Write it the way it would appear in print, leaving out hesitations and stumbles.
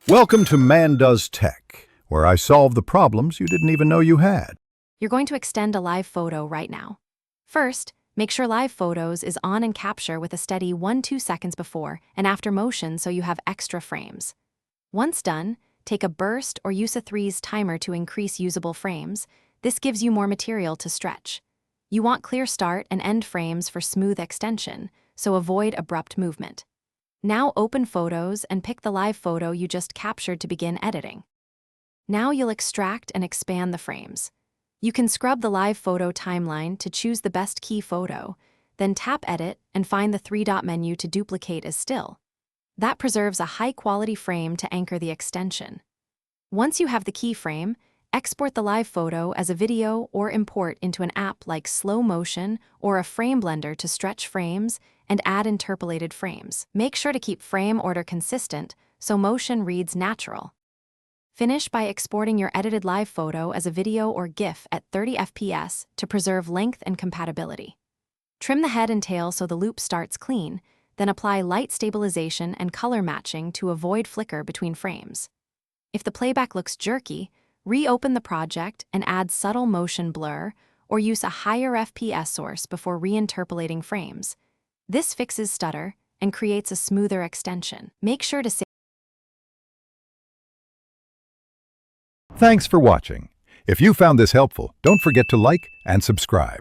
Welcome to Man Does Tech, where I solve the problems you didn't even know you had. You're going to extend a live photo right now. First, make sure Live Photos is on and capture with a steady 1-2 seconds before and after motion so you have extra frames. Once done, take a burst or use a 3's timer to increase usable frames. This gives you more material to stretch. You want clear start and end frames for smooth extension, so avoid abrupt movement. Now open Photos and pick the live photo you just captured to begin editing. Now you'll extract and expand the frames. You can scrub the live photo timeline to choose the best key photo, then tap Edit and find the 3-dot menu to duplicate as still. That preserves a high-quality frame to anchor the extension. Once you have the keyframe, export the live photo as a video or import into an app like Slow Motion or a frame blender to stretch frames and add interpolated frames. Make sure to keep frame order consistent so motion reads natural. Finish by exporting your edited live photo as a video or GIF at 30 FPS to preserve length and compatibility. Trim the head and tail so the loop starts clean, then apply light stabilization and color matching to avoid flicker between frames. If the playback looks jerky, reopen the project and add subtle motion blur or use a higher FPS source before reinterpolating frames. This fixes stutter and creates a smoother extension. Make sure to save. Thanks for watching. If you found this helpful, don't forget to like and subscribe.